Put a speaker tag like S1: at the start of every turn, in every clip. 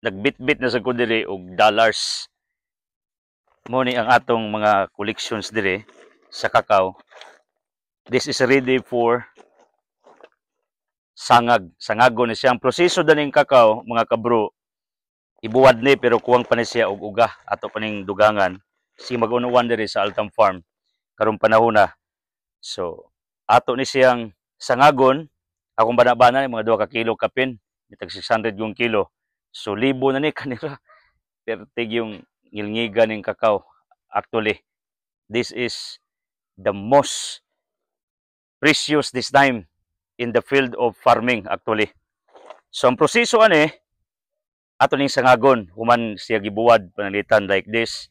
S1: nagbitbit na sa ko diri og dollars. Mo ni ang atong mga collections diri sa cacao. This is ready for sangagon ni siyang proseso daning cacao mga kabro. Ibuwad ni pero kuwang pa ni siya og uga ato paning dugangan si mag-unuwan diri sa Altam Farm karong panahon na. So ato ni siyang sangagon akong banabana ni mga 2 ka kilo kapin bitag 600 yung kilo. So libo na ni kanira pertig yung ngilngiga ning cacao. Actually, this is the most precious this time in the field of farming actually. So ang proseso ani ato ning sangagon human siya gibuwad panalitan like this.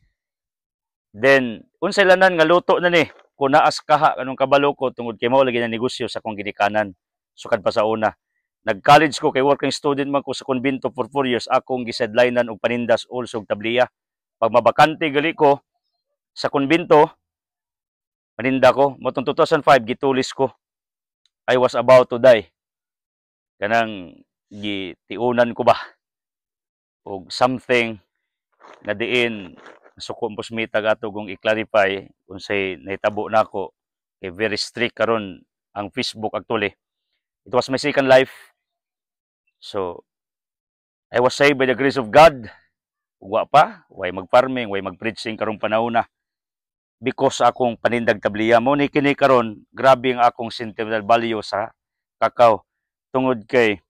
S1: Then unsay lanan nga luto na ni kun naas kaha kanong kabalo ko tungod kay mao lagi na negosyo sa akong ginikanan sukad pa sa una. Nag-college ko kay working student man ko sa konbento for 4 years akong gisedlinean og panindas also og tabliya. Pag mabakante gali ko sa konbento paninda ko motong 2005 gitulis ko. I was about to die. Kanang gitiunan ko ba og something na diin suko pusmita gato kung i-clarify unsay nahitabo nako kay very strict karon ang Facebook actually. It was my second life. So I was saved by the grace of God. Wa pa, way mag-farming, way mag-preaching karong panahon na. Because akong panindag tabliya mo ni kini karon, grabe ang akong sentimental value sa cacao. Tungod kay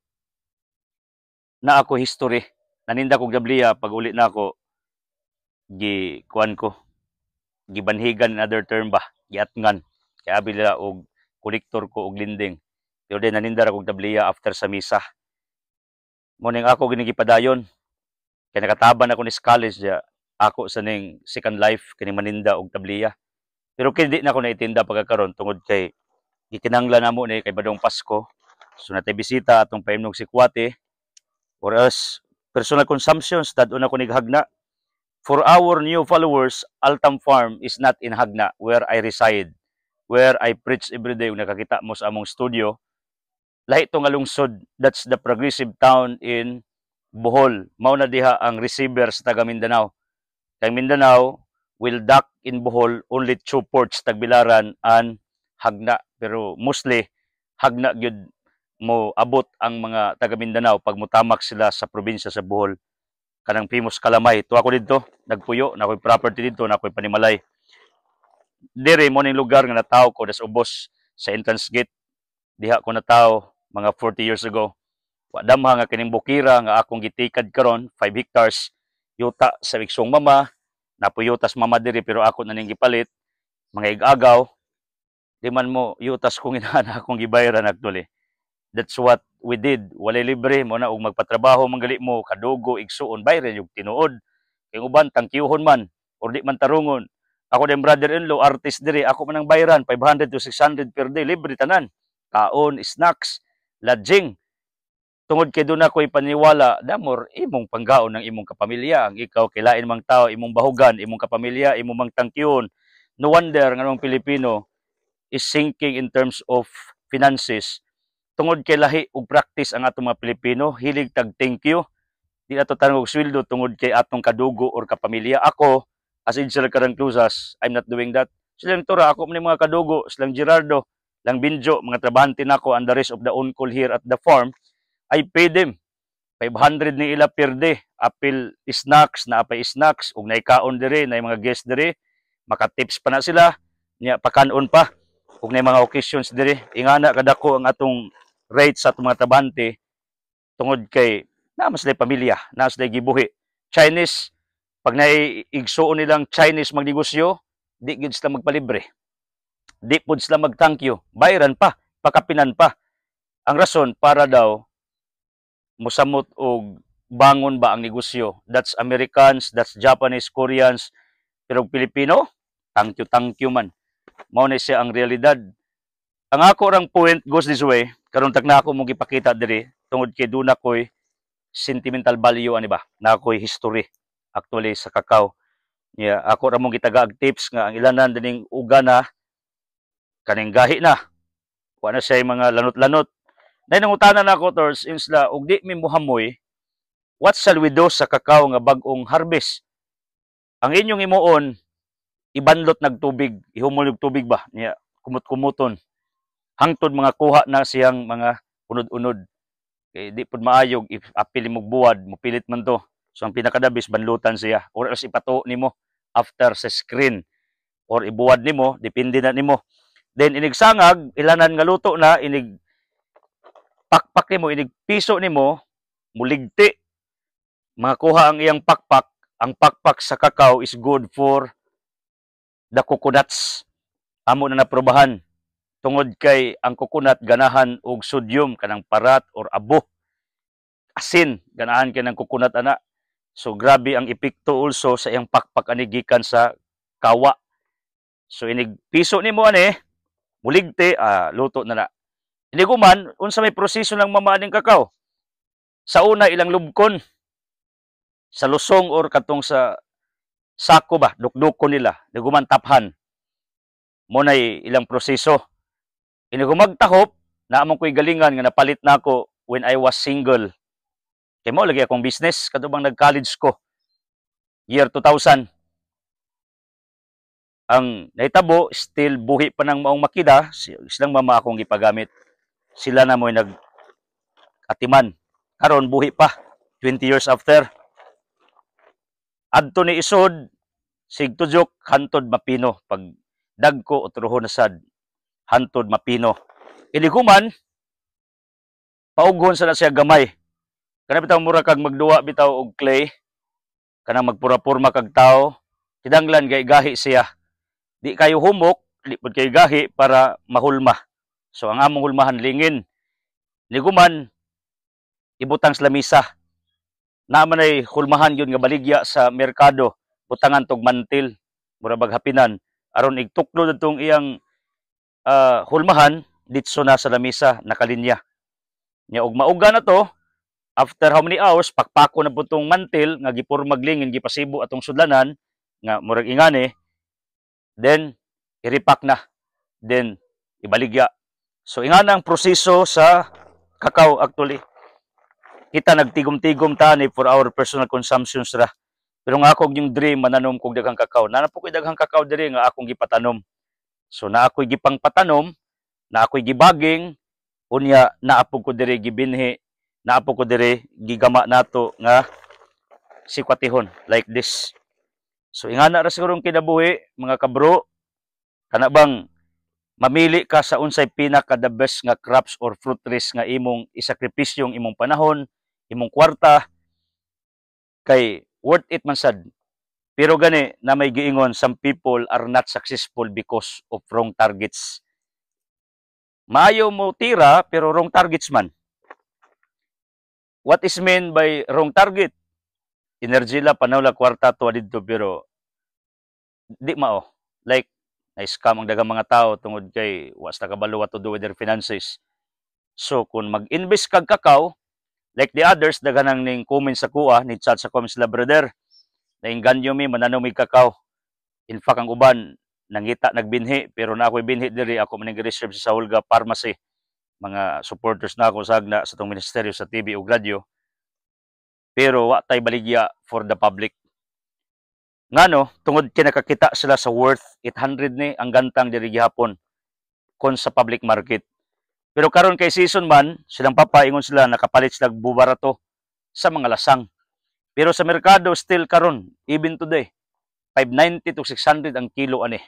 S1: na ako history, naninda kog tabliya pag uli na ako kuan ko, gibanhigan in other term ba, giatngan. Kaya abi nila og kolektor ko og linding. Pero din naninda ra kog tabliya after sa misa. Mo ning ako ginigipadayon. Kaya nakataban ako ni college ya ako sa ning second life kini maninda og tabliya. Pero kindi na ako naitinda pagkakaron tungod kay gikinanglan namo ni kay badong Pasko. So natay bisita atong paimnog si Kuwate or else personal consumptions dadon ako nighagna. For our new followers, Altam Farm is not in Hagna where I reside, where I preach every day. Nakakita mo sa among studio. Lahi to nga lungsod, that's the progressive town in Bohol. Mao na diha ang receiver sa taga Mindanao. Kay Mindanao will dock in Bohol only 2 ports, Tagbilaran and Hagna. Pero mostly Hagna gyud mo abot ang mga taga Mindanao pag mutamak sila sa probinsya sa Bohol. Kanang famous Kalamay. Tuwa ko dito, nagpuyo, na ako'y property dito, na ako'y panimalay. Dire mo ning lugar nga nataw ko das ubos sa entrance gate. Diha ko nataw mga 40 years ago. Wadamha nga kining bukira nga akong gitikad karon 5 hectares yuta sa iksong mama napuyutas mama diri pero ako na ning gipalit mga igagaw di man mo yutas kung inana akong gibayaran actually. That's what we did. Walay libre mo na og magpatrabaho manggali mo kadugo igsuon bayran yung tinuod kay uban tangkiyuhon man or di man tarungon. Ako din brother-in-law artist diri ako man ang bayaran 500 to 600 per day libre tanan. Kaon, snacks, lodging. Tungod kay doon ako'y paniwala, damor, imong panggaon ng imong kapamilya. Ang ikaw, kilain mang tao, imong bahugan, imong kapamilya, imong mang tangkiyon. No wonder nga ng Pilipino is sinking in terms of finances. Tungod kay lahi og practice ang atong mga Pilipino, hilig tag thank you. Di ato tanong og sweldo tungod kay atong kadugo or kapamilya. Ako, as Angel Carangclusas, I'm not doing that. Silang tura, ako man mga kadugo, silang Gerardo, lang Binjo, mga trabahante nako and the rest of the on-call here at the farm. I pay them 500 ni ila per day. Apil snacks, naapay snacks, ug naikaon diri, na mga guest diri, makatips pa na sila, niya pakanon pa. Ug na mga occasions diri, ingana kadako ang atong rates sa atong mga trabahante tungod kay na mas pamilya, na mas gibuhi. Chinese, pag naiigsuon nilang Chinese magnegosyo, di gid sila magpalibre. Di pud sila mag-thank you. Bayaran pa, pakapinan pa. Ang rason para daw musamot og bangon ba ang negosyo. That's Americans, that's Japanese, Koreans, pero Pilipino, thank you man. Mao na siya ang realidad. Ang ako rang point goes this way, karon tag na ako mo gipakita diri tungod kay duna koy sentimental value ani ba? Na koy history actually sa cacao. Yeah, ako ra mong gitagaag tips nga ang ilanan dining uga na kaning gahi na. Wa na siya mga lanot-lanot. Dahil nangutanan ako, Tors, insla, og di mi muhamoy, what shall we do sa kakao nga bag-ong harvest? Ang inyong imuon, ibanlot nagtubig, ihumol og tubig ba niya, kumot-kumuton. Hangtod mga kuha na siyang mga unod-unod. Kay di pud maayog if apil mo buwad, mupilit man to. So ang pinakadabis banlutan siya or else ipato nimo after sa screen or ibuwad nimo, depende na nimo. Then inigsangag, ilanan nga luto na, inig pakpak nimo, inig piso nimo, muligti. Mga kuha ang iyang pakpak. Ang pakpak sa kakao is good for the coconuts. Amo na naprobahan. Tungod kay ang coconut ganahan og sodium kanang parat or abo. Asin, ganahan kay ng coconut ana. So grabe ang epekto also sa iyang pakpak ani gikan sa kawa. So inig piso nimo ani, muligti, luto na na. Iniguman, unsa may proseso ng mamaaning kakao? Sa una ilang lubkon sa lusong or katong sa sako ba, dukdukon nila, niguman taphan. Mo na ilang proseso. Inigumagtahop, naamang ko'y galingan nga napalit na ako when I was single. Kaya mo, lagi akong business, katubang nag-college ko. Year 2000. Ang naitabo, still buhi pa ng maong makida, silang mama akong ipagamit. Sila na mo'y nag-atiman. Karon buhi pa, 20 years after. Adto ni isod, sigtudjok, hantod mapino. Pag dagko o truhon na sad, hantod mapino. Iniguman, paugon sa na siya gamay. Kana bitaw mura kag magduwa bitaw og clay, kanang magpura-purma kag tao, kidanglan kay gahi siya. Di kayo humok, di pud kay gahi para mahulma. So ang among hulmahan lingin. Iniguman, ibutang sa lamisa. Naman ay hulmahan yun nga baligya sa merkado, butangan tog mantil, mura baghapinan, aron igtuklo itong iyang hulmahan, ditso na sa lamisa, nakalinya. Nya og mauga na to, after how many hours, pakpako na po itong mantil, nga gipurmaglingin, gipasibo atong sudlanan, nga murag ingani, then iripak na, then ibaligya. So ingana ang proseso sa kakao actually. Kita nagtigom-tigom tani for our personal consumptions ra. Pero nga ako yung dream mananom kog daghang kakao. Na po koy daghang kakao diri nga akong gipatanom. So na ako'y gipang patanom, na ako'y gibaging, unya na apo ko diri gibinhi, na apo ko diri gigama nato nga sikwatihon like this. So ingana ra siguro kinabuhi mga kabro, kana bang mamili ka sa unsay pinaka the best nga crops or fruit trees nga imong isakripisyong imong panahon, imong kwarta, kay worth it man sad. Pero gani na may giingon, some people are not successful because of wrong targets. Maayo mo tira pero wrong targets man. What is meant by wrong target? Energy la, panawla, kwarta, tuwa dito pero di mao. Like, na-scam ang dagang mga tao tungod kay was na kabalo what to do with their finances. So kung mag-invest kag kakao, like the others, daganang ning comment sa kuha, ni chat sa comments la brother, nainganyo mi, mananom mi kakao. In fact, ang uban, nangita, nagbinhi, pero na ako'y binhi diri, ako manig-reserve sa Hulga Pharmacy. Mga supporters na ako sagna sa itong ministeryo sa TV o radyo. Pero wa tay baligya for the public. Ngano, tungod kinakakita sila sa worth 800 ni ang gantang diri gihapon kon sa public market. Pero karon kay season man, silang papaingon sila nakapalit sila bubarato sa mga lasang. Pero sa merkado still karon, even today, 590 to 600 ang kilo ani.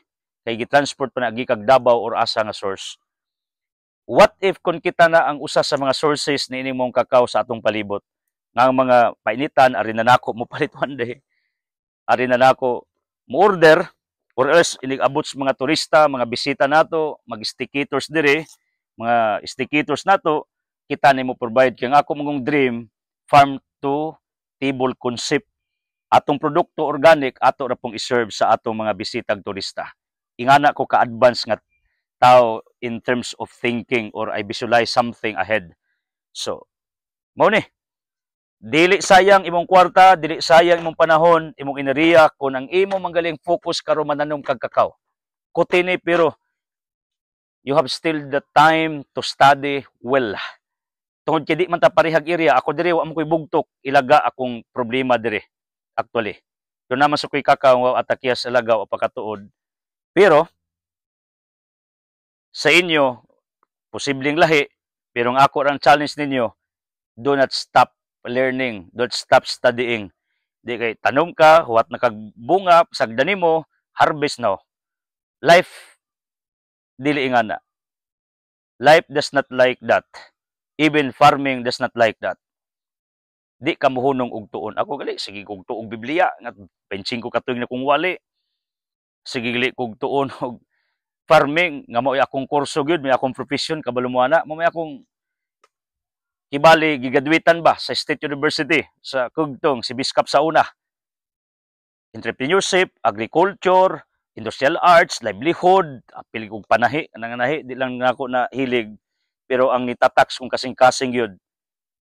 S1: Kay gitransport pa na gikag Davao or asa nga source. What if kung kita na ang usa sa mga sources ni ining mong kakao sa atong palibot? Nga ang mga painitan ari na nako mo palit one day. Ari na nako mo order or else inig-abot sa mga turista, mga bisita nato, mag-stickitos dire, mga stickitos nato, kita nimo provide kay ako mong dream farm to table concept. Atong produkto organic ato ra pong i-serve sa atong mga bisitag turista. Ingana ko ka-advance nga tao in terms of thinking or I visualize something ahead. So, mao ni. Dili sayang imong kwarta, dili sayang imong panahon, imong enerhiya kung ang imo manggaling focus karon mananom kag kakao. Kutini pero you have still the time to study well. Tungod kay di man ta parehag area, ako diri wa mo koy bugtok, ilaga akong problema diri actually. Do naman sa koy kakao atakiya sa lagaw o pakatuod. Pero sa inyo posibleng lahi, pero ang ako ang challenge ninyo, do not stop learning, don't stop studying. Di kay tanom ka, huwat nakagbunga, sagda nimo, harvest now. Life dili ingana. Life does not like that. Even farming does not like that. Di ka mohunong og tuon. Ako gali sige kog tuog Biblia nga pensin ko katuig na kung wali. Sige gali kog tuon og farming nga mao akong kurso gyud, may akong profession kabalo mo ana, mo may akong kibali gigraduatean ba sa State University sa Kugtong, si Biskap sa una. Entrepreneurship, agriculture, industrial arts, livelihood, apil kong panahi, nananahi, di lang ako na hilig. Pero ang nitatax kong kasing-kasing yun,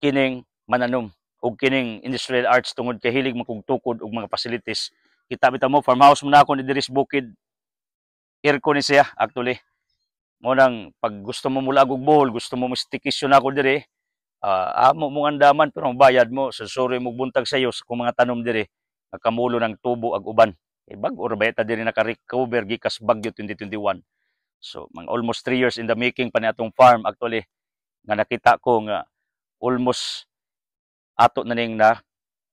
S1: kining mananom, o kining industrial arts tungod kay hilig makugtukod og mga facilities. Kita bitaw mo, farmhouse mo na ako ni Diris Bukid. Aircon ni siya, actually. Mo nang pag gusto mo mula og bohol, gusto mo stikisyon ako diri, amo mong andaman pero bayad mo, susuri mo buntag sa iyo kung mga tanom diri, nakamulo ng tubo ag uban. Bag or beta diri naka-recover gikas bagyo 2021. So, mga almost 3 years in the making pa ni atong farm actually nga nakita ko nga almost ato na ning na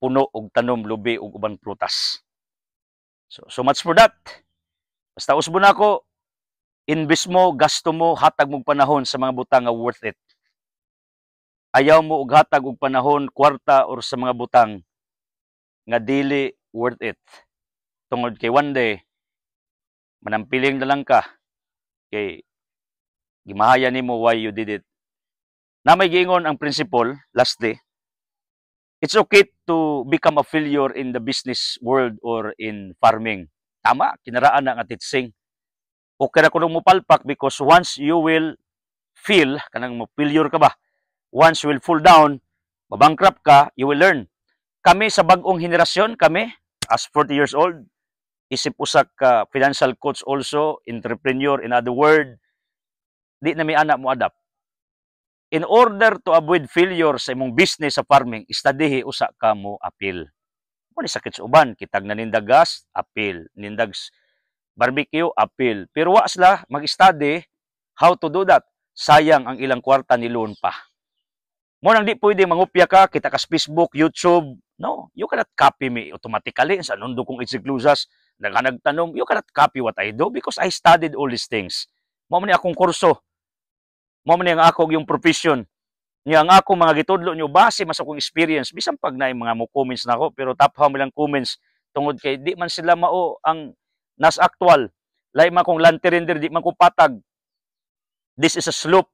S1: puno og tanom lubi ug uban prutas. So much for that. Basta usbo na ako, invest mo, gasto mo, hatag mong panahon sa mga butang nga worth it. Ayaw mo og hatag og panahon, kwarta or sa mga butang nga dili worth it. Tungod kay one day manampiling na lang ka kay gimahaya nimo why you did it. Na may giingon ang principle last day. It's okay to become a failure in the business world or in farming. Tama, kinaraan na nga titsing. Okay na kung mo palpak because once you will fail, kanang mo failure ka ba? Once you will fall down, mabankrupt ka, you will learn. Kami sa bagong henerasyon, kami as 40 years old, isip usak ka financial coach also, entrepreneur, in other word, di na may anak mo adapt. In order to avoid failure sa imong business sa farming, studyhi usa ka mo apil. Kung sakit sa uban, kitag na nindag gas, apil. Nindag barbecue, apil. Pero wa sila mag-study how to do that. Sayang ang ilang kwarta ni loan pa. Mo nang di pwede mangupya ka, kita ka sa Facebook, YouTube. No, you cannot copy me automatically. Sa nundo kong exclusas, nagtanong, you cannot copy what I do because I studied all these things. Mo man ni akong kurso. Mo man ni ang ako yung profession. Niya ang ako mga gitudlo nyo base mas akong experience. Bisan pag na mga mo comments na ako, pero taphaw mo lang comments tungod kay di man sila mao ang nas actual. Lahi man kong land terrender, di man ko patag. This is a slope.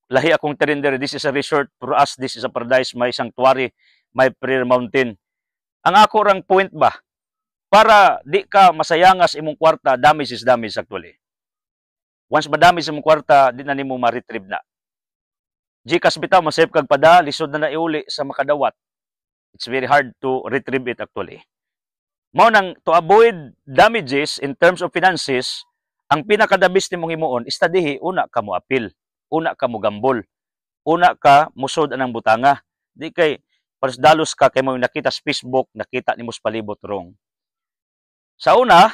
S1: Lahi akong terrender. This is a resort. For us, this is a paradise. May sanctuary. May prayer mountain. Ang ako rang point ba? Para di ka masayangas imong kwarta, damage is damage actually. Once madamage imong kwarta, di na nimo ma-retrieve na. Gcash bitaw, masave kag pada, lisod na naiuli sa makadawat. It's very hard to retrieve it actually. Mao nang to avoid damages in terms of finances, ang pinakadabis nimong himuon, studyhi, una ka mo apil, una ka mo gambol, una ka musod anang butanga. Di kay dalos ka kay mo nakita sa Facebook, nakita nimo sa palibot wrong. Sa una,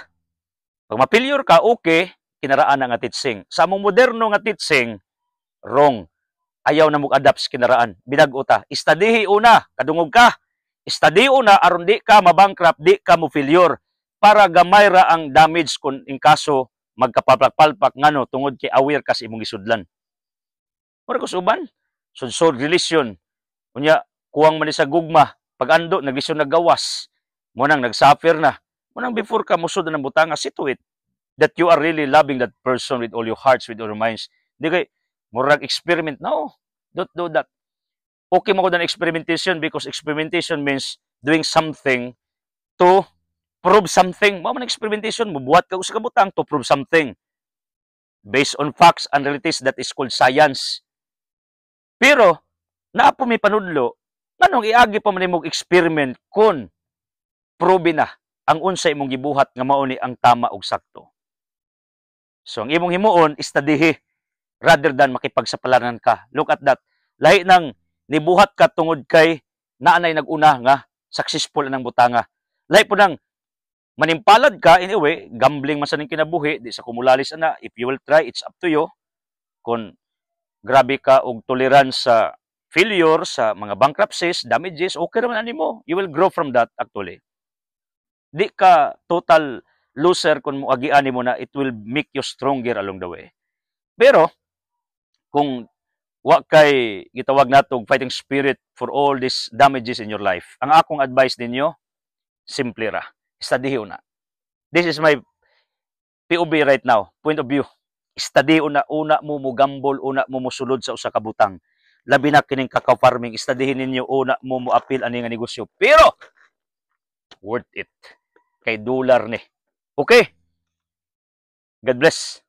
S1: pag ma-failure ka, okay, kinaraan na nga titsing. Sa among moderno nga titsing, wrong. Ayaw na mag-adapt sa kinaraan. Binag-o ta. Studyhi una, kadungog ka. Study una, aron di ka mabankrupt, di ka mo failure. Para gamay ra ang damage kung in kaso magkapalpak-palpak ngano tungod kay aware ka sa imong isudlan. Mura ko suban, sudsod relation. Unya, kuwang man sa gugma, pag ando, naglisyon naggawas. Munang nagsuffer na. Munang before ka musod ng butanga, see to it that you are really loving that person with all your hearts, with all your minds. Di kay, murag experiment. No, don't do that. Okay mo ko na experimentation because experimentation means doing something to prove something. Mo man experimentation, mubuhat ka sa kabutang to prove something. Based on facts and realities, that is called science. Pero, naapo may panudlo, nganong iagi pa man imong experiment kung prove na ang unsay imong gibuhat nga mao ni ang tama ug sakto. So, ang imong himuon, studyhi rather than makipagsapalaran ka. Look at that. Lahi ng nibuhat ka tungod kay naanay naguna nga successful anang butanga. Lahi po nang manimpalad ka anyway, gambling man sa ning kinabuhi, di sa kumulalis ana. If you will try, it's up to you. Kung grabe ka og tolerance sa failure, sa mga bankruptcies, damages, okay naman animo. You will grow from that actually. Di ka total loser kung muagian mo na it will make you stronger along the way. Pero kung wa kay gitawag natog fighting spirit for all these damages in your life, ang akong advice ninyo, simple ra. Study na. This is my POV right now, point of view. Study una mo gamble, una mo mosulod sa usa ka butang. Labi na kining cacao farming, studyhin ninyo una mo apil ani nga negosyo. Pero worth it. Kay dollar ni. Okay? God bless.